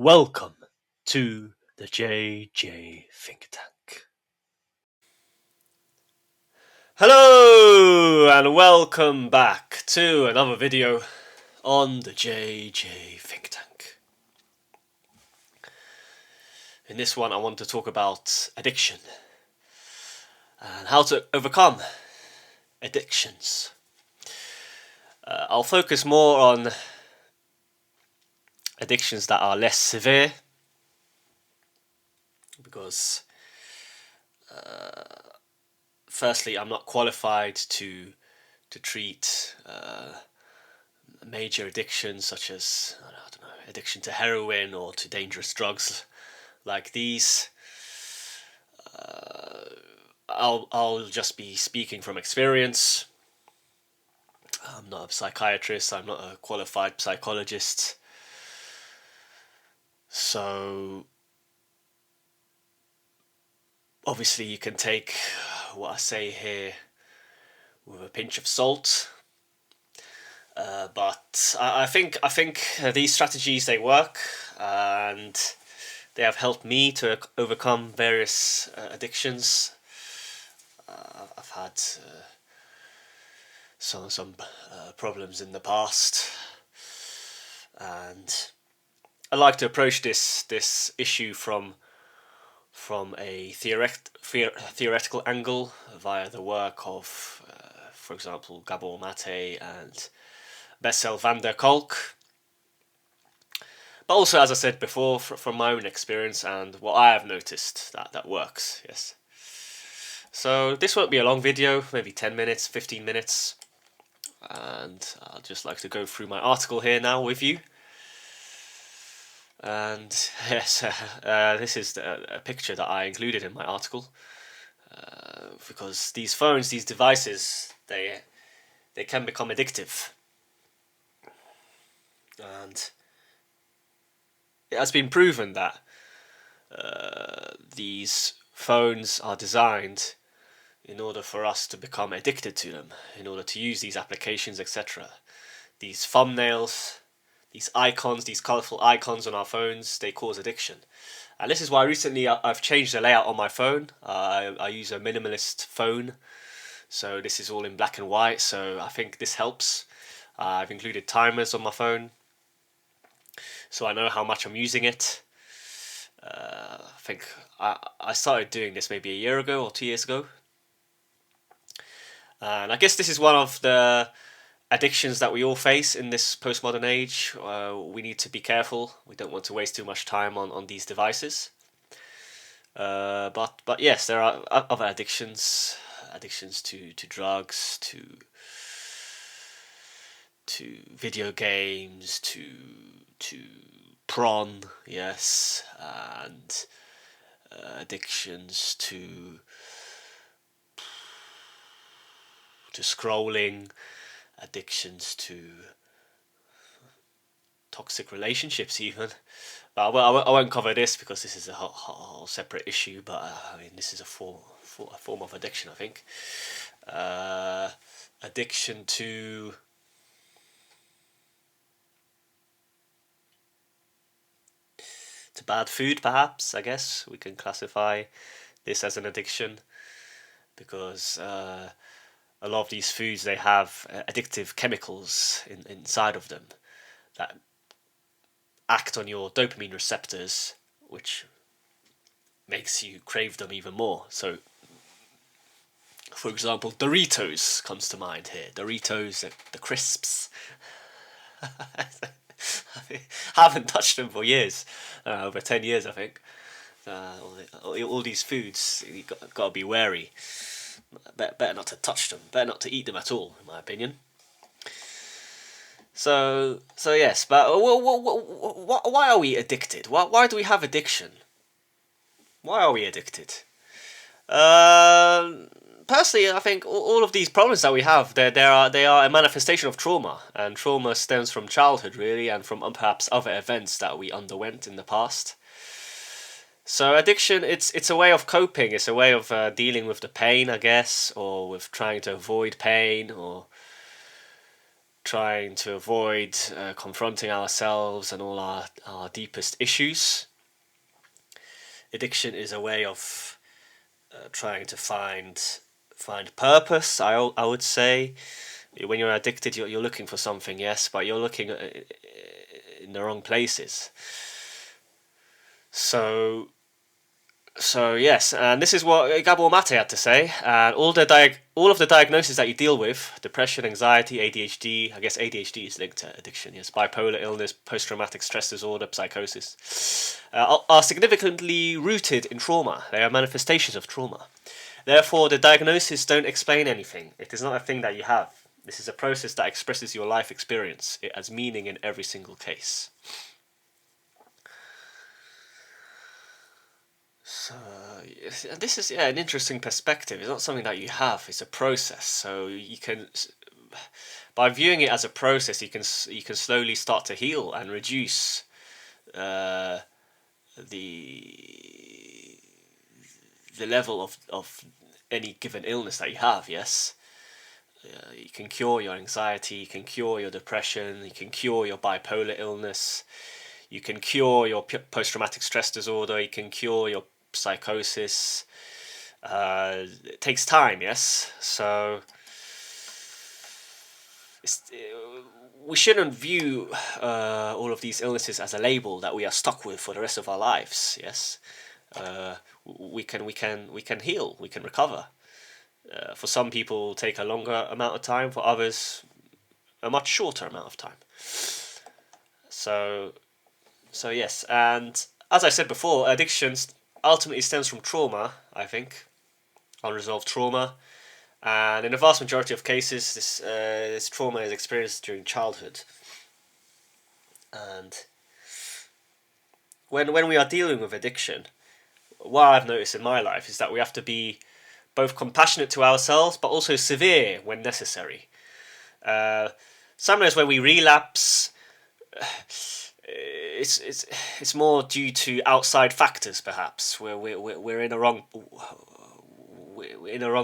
Welcome to the JJ Think Tank. Hello and welcome back to another video on the JJ Think Tank. In this one I want to talk about addiction and how to overcome addictions. I'll focus more on addictions that are less severe because firstly, I'm not qualified to treat major addictions such as addiction to heroin or to dangerous drugs like these. I'll just be speaking from experience. I'm not a psychiatrist. I'm not a qualified psychologist. So obviously you can take what I say here with a pinch of salt, but I think these strategies, they work, and they have helped me to overcome various addictions. I've had some problems in the past, and I like to approach this issue from a theoretical angle via the work of, for example, Gabor Maté and Bessel van der Kolk. But also, as I said before, from my own experience and what I have noticed that works, yes. So this won't be a long video, maybe 10 minutes, 15 minutes. And I'll just like to go through my article here now with you. And yes, this is a picture that I included in my article, because these phones, these devices, they can become addictive, and it has been proven that these phones are designed in order for us to become addicted to them, in order to use these applications, etc. These thumbnails, these icons, these colourful icons on our phones, they cause addiction. And this is why recently I've changed the layout on my phone. I use a minimalist phone, so this is all in black and white, so I think this helps. I've included timers on my phone, so I know how much I'm using it. I think I started doing this maybe a year ago or 2 years ago. And I guess this is one of the addictions that we all face in this postmodern age. We need to be careful. We don't want to waste too much time on these devices. But yes, there are other addictions to drugs, to video games, to prawn, yes, and addictions to scrolling, addictions to toxic relationships even. But I won't cover this because this is a whole separate issue, but I mean, this is a form of addiction, I think. Addiction to bad food, perhaps. I guess we can classify this as an addiction, because a lot of these foods, they have addictive chemicals inside of them that act on your dopamine receptors, which makes you crave them even more. So, for example, Doritos comes to mind here. Doritos, the crisps. I haven't touched them for years, over 10 years, I think. All these foods, you got to be wary. Better not to touch them. Better not to eat them at all, in my opinion. So yes, but why are we addicted? Why do we have addiction? Why are we addicted? Personally, I think all of these problems that we have, they are a manifestation of trauma, and trauma stems from childhood, really, and from perhaps other events that we underwent in the past. So addiction, it's a way of coping. It's a way of dealing with the pain, I guess, or with trying to avoid pain, or trying to avoid confronting ourselves and all our deepest issues. Addiction is a way of trying to find purpose. I would say when you're addicted, you're looking for something, yes, but you're looking in the wrong places. So yes, and this is what Gabor Maté had to say. And all of the diagnoses that you deal with, depression, anxiety, ADHD, I guess ADHD is linked to addiction, yes, bipolar illness, post-traumatic stress disorder, psychosis, are significantly rooted in trauma. They are manifestations of trauma. Therefore, the diagnoses don't explain anything. It is not a thing that you have. This is a process that expresses your life experience. It has meaning in every single case. So this is an interesting perspective. It's not something that you have. It's a process. So you can, by viewing it as a process, you can slowly start to heal and reduce the level of any given illness that you have. Yes, you can cure your anxiety. You can cure your depression. You can cure your bipolar illness. You can cure your post-traumatic stress disorder. You can cure your psychosis. It takes time, yes. So we shouldn't view all of these illnesses as a label that we are stuck with for the rest of our lives. Yes, we can heal. We can recover. For some people, take a longer amount of time. For others, a much shorter amount of time. So yes, and as I said before, addictions ultimately stems from trauma, I think, unresolved trauma, and in the vast majority of cases, this trauma is experienced during childhood. And when we are dealing with addiction, what I've noticed in my life is that we have to be both compassionate to ourselves, but also severe when necessary. Sometimes when we relapse, it's more due to outside factors, perhaps, where we're in a wrong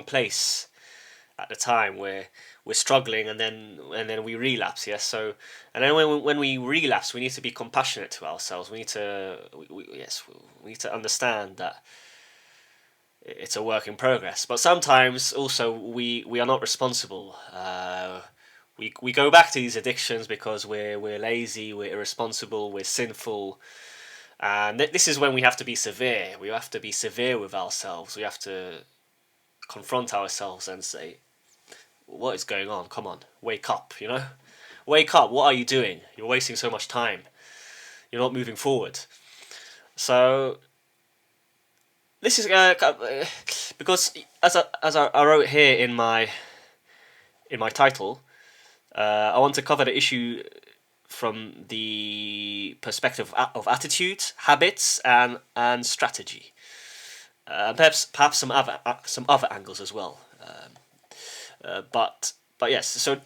place at the time, where we're struggling, and then we relapse. Yes, so and then when we relapse, we need to be compassionate to ourselves. We need to understand that it's a work in progress. But sometimes also we are not responsible. We go back to these addictions because we're lazy, we're irresponsible, we're sinful, and this is when we have to be severe. We have to be severe with ourselves. We have to confront ourselves and say, "What is going on? Come on, wake up! Wake up! What are you doing? You're wasting so much time. You're not moving forward." So this is because as I wrote here in my title. I want to cover the issue from the perspective of attitude, habits, and strategy. Perhaps some other angles as well. But yes. So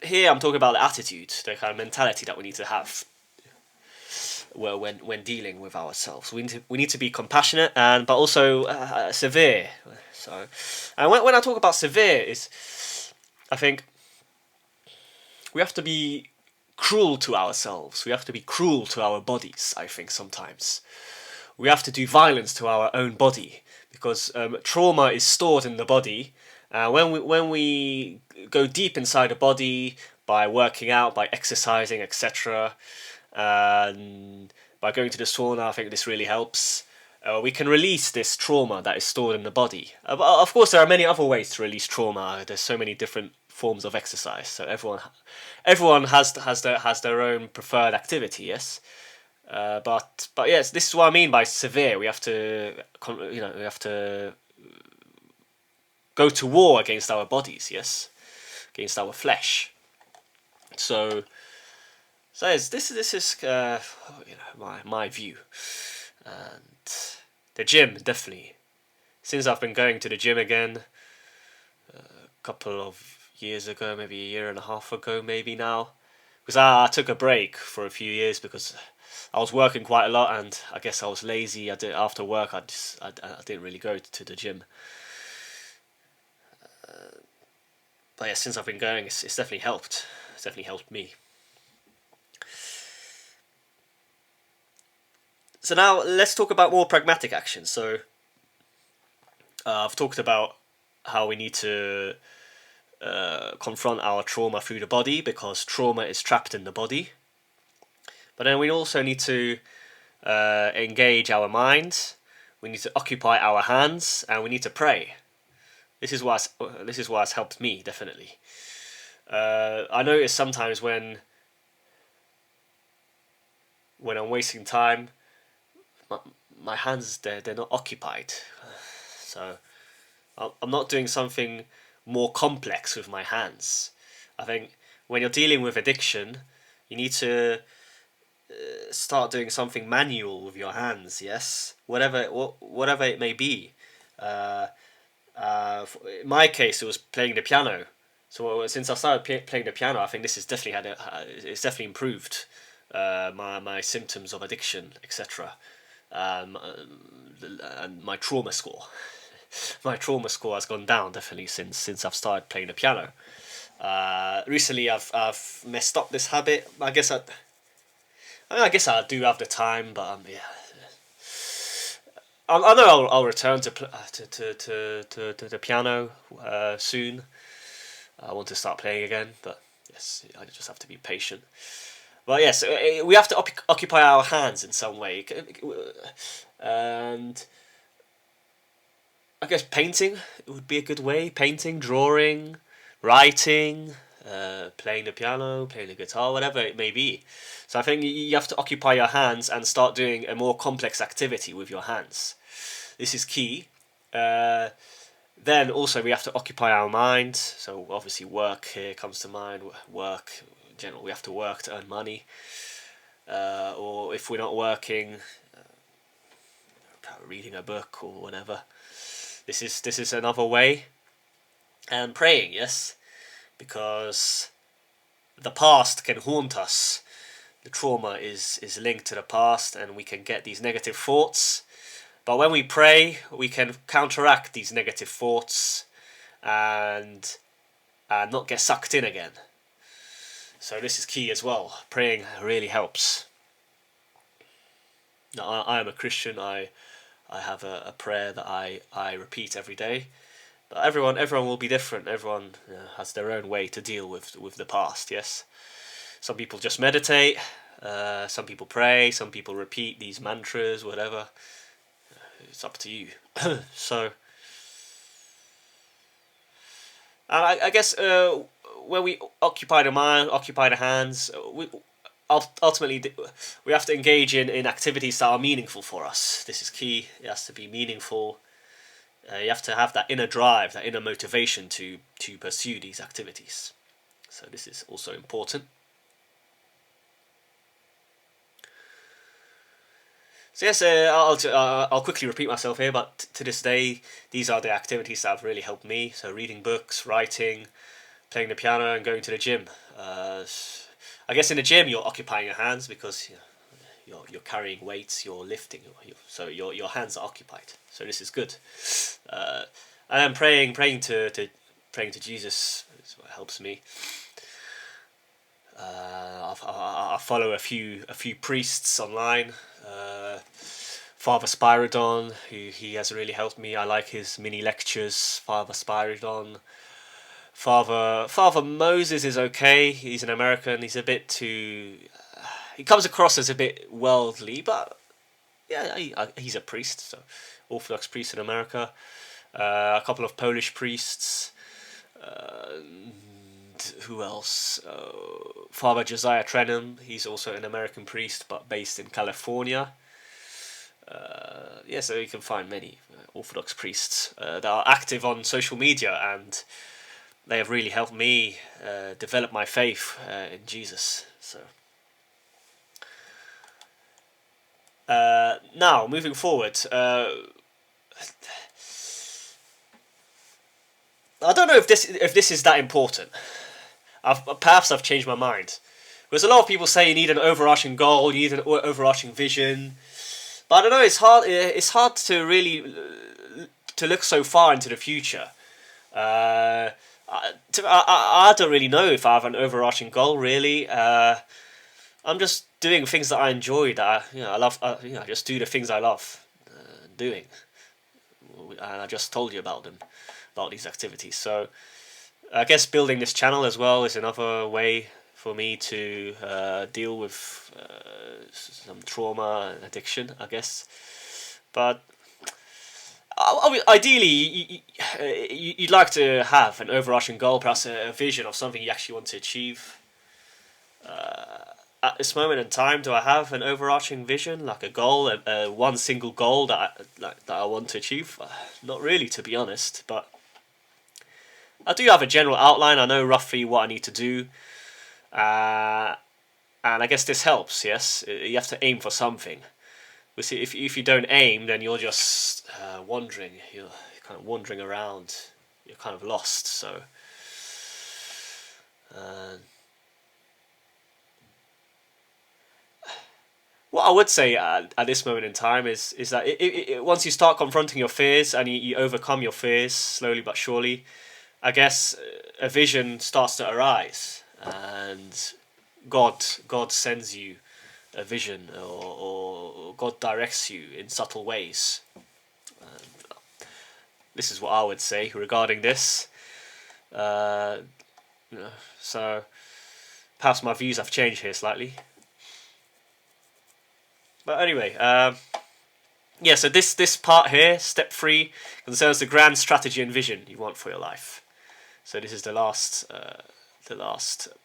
here I'm talking about the attitude, the kind of mentality that we need to have. Well, when dealing with ourselves, we need to be compassionate but also severe. So, and when I talk about severe, I think we have to be cruel to ourselves. We have to be cruel to our bodies, I think, sometimes. We have to do violence to our own body because trauma is stored in the body. When we go deep inside the body by working out, by exercising, etc., and by going to the sauna, I think this really helps. We can release this trauma that is stored in the body. But of course, there are many other ways to release trauma. There's so many different forms of exercise, so everyone has their own preferred activity. Yes, but yes, this is what I mean by severe. We have to go to war against our bodies. Yes, against our flesh. So yes, this is my view, and the gym, definitely. Since I've been going to the gym again, a couple of years ago, maybe a year and a half ago, maybe now, because I took a break for a few years because I was working quite a lot, and I guess I was lazy. After work, I didn't really go to the gym. But yeah, since I've been going, it's definitely helped It's definitely helped me. So now let's talk about more pragmatic actions. So I've talked about how we need to confront our trauma through the body, because trauma is trapped in the body. But then we also need to engage our minds. We need to occupy our hands, and we need to pray. This is what's helped me, definitely. I notice sometimes when I'm wasting time, my hands they're not occupied. So I'm not doing something more complex with my hands. I think when you're dealing with addiction, you need to start doing something manual with your hands. Yes, whatever it may be. In my case, it was playing the piano. So since I started playing the piano, I think this has definitely it's definitely improved my symptoms of addiction, etc. And my trauma score. My trauma score has gone down definitely since I've started playing the piano. Recently, I've messed up this habit. I guess I do have the time, but yeah. I know I'll return to the piano soon. I want to start playing again, but yes, I just have to be patient. But yes, we have to occupy our hands in some way, and I guess painting would be a good way. Painting, drawing, writing, playing the piano, playing the guitar, whatever it may be. So I think you have to occupy your hands and start doing a more complex activity with your hands. This is key. Then also we have to occupy our mind. So obviously work here comes to mind. Work in general, we have to work to earn money. Or if we're not working, reading a book or whatever. This is another way. And praying, yes, because the past can haunt us. The trauma is linked to the past, and we can get these negative thoughts. But when we pray, we can counteract these negative thoughts and not get sucked in again. So this is key as well. Praying really helps. Now, I am a Christian. I have a prayer that I repeat every day. But everyone will be different. Everyone has their own way to deal with the past. Yes, some people just meditate. Some people pray. Some people repeat these mantras. Whatever. It's up to you. So, and I guess when we occupy the mind, occupy the hands, ultimately we have to engage in activities that are meaningful for us. This is key. It has to be meaningful. You have to have that inner drive, that inner motivation to pursue these activities. So this is also important. So yes, I'll quickly repeat myself here, but to this day, these are the activities that have really helped me. So reading books, writing, playing the piano, and going to the gym. I guess in the gym you're occupying your hands because you're carrying weights, you're lifting, so your hands are occupied. So this is good. And then praying to Jesus is what helps me. I follow a few priests online. Father Spyridon, he has really helped me. I like his mini lectures. Father Spyridon. Father Moses is okay. He's an American. He's a bit too. He comes across as a bit worldly, but yeah, he's a priest, so Orthodox priest in America. A couple of Polish priests. Who else? Father Josiah Trenum. He's also an American priest, but based in California. So you can find many Orthodox priests that are active on social media, and they have really helped me develop my faith in Jesus. So now moving forward, I don't know if this is that important. Perhaps I've changed my mind. Because a lot of people say you need an overarching goal, you need an overarching vision. But I don't know, it's hard to really to look so far into the future. I I don't really know if I have an overarching goal. Really, I'm just doing things that I enjoy. That I love. I just do the things I love doing, and I just told you about them, about these activities. So I guess building this channel as well is another way for me to deal with some trauma and addiction, I guess. But ideally, you'd like to have an overarching goal, perhaps a vision of something you actually want to achieve. At this moment in time, do I have an overarching vision, like a goal, one single goal that I want to achieve? Not really, to be honest. But I do have a general outline. I know roughly what I need to do, and I guess this helps. Yes, you have to aim for something. We see if you don't aim, then you're just wandering. You're kind of wandering around. You're kind of lost. So. What I would say at this moment in time is that once you start confronting your fears and you overcome your fears slowly but surely, I guess a vision starts to arise, and God sends you a vision, or God directs you in subtle ways. This is what I would say regarding this. So perhaps my views have changed here slightly. But anyway, yeah, so this part here, step 3, concerns the grand strategy and vision you want for your life. So this is the last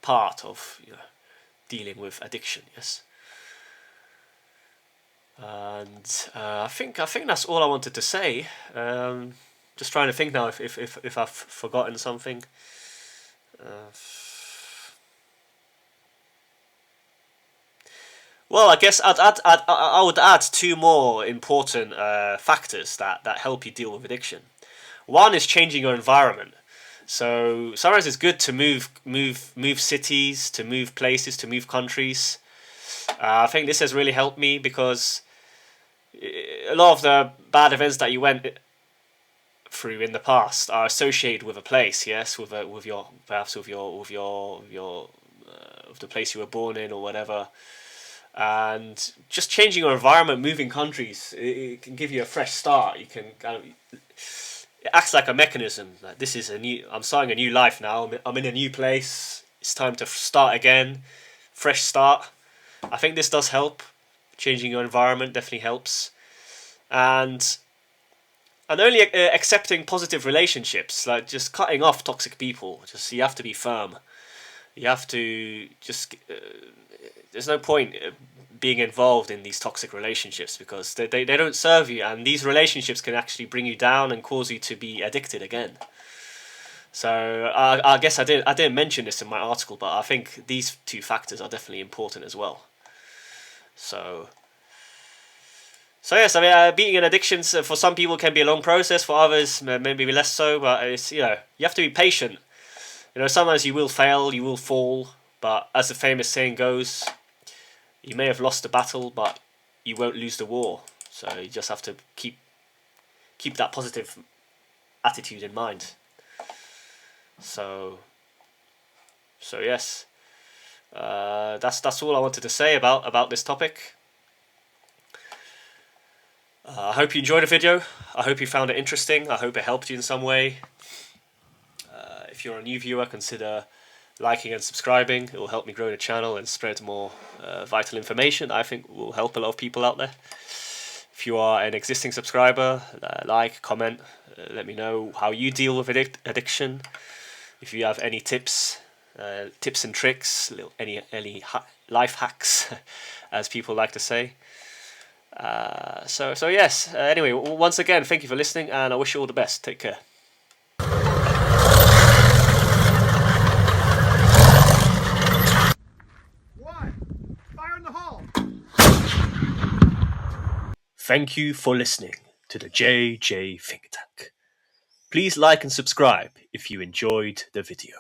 part of dealing with addiction, yes. And I think that's all I wanted to say. Just trying to think now if I've forgotten something. Well, I guess I would add 2 more important factors that help you deal with addiction. One is changing your environment. So sometimes it's good to move cities, to move places, to move countries. I think this has really helped me because a lot of the bad events that you went through in the past are associated with a place. Yes, with your the place you were born in or whatever. And just changing your environment, moving countries, it can give you a fresh start. You can kind of, it acts like a mechanism. Like this is I'm starting a new life now. I'm in a new place. It's time to start again, fresh start. I think this does help. Changing your environment definitely helps, and only accepting positive relationships, like just cutting off toxic people. Just you have to be firm. You have to just. There's no point being involved in these toxic relationships because they don't serve you, and these relationships can actually bring you down and cause you to be addicted again. So I guess I didn't mention this in my article, but I think these 2 factors are definitely important as well. So yes, I mean beating an addiction for some people can be a long process. For others, maybe less so. But it's you have to be patient. Sometimes you will fail, you will fall. But as the famous saying goes, you may have lost the battle, but you won't lose the war. So you just have to keep that positive attitude in mind. So yes, that's all I wanted to say about this topic. I hope you enjoyed the video. I hope you found it interesting. I hope it helped you in some way. If you're a new viewer, consider liking and subscribing. It will help me grow the channel and spread more vital information I think will help a lot of people out there. If you are an existing subscriber, like, comment, let me know how you deal with addiction. If you have any tips and tricks, any life hacks, as people like to say. So yes, anyway, once again, thank you for listening, and I wish you all the best. Take care. Thank you for listening to the JJ Think Tank. Please like and subscribe if you enjoyed the video.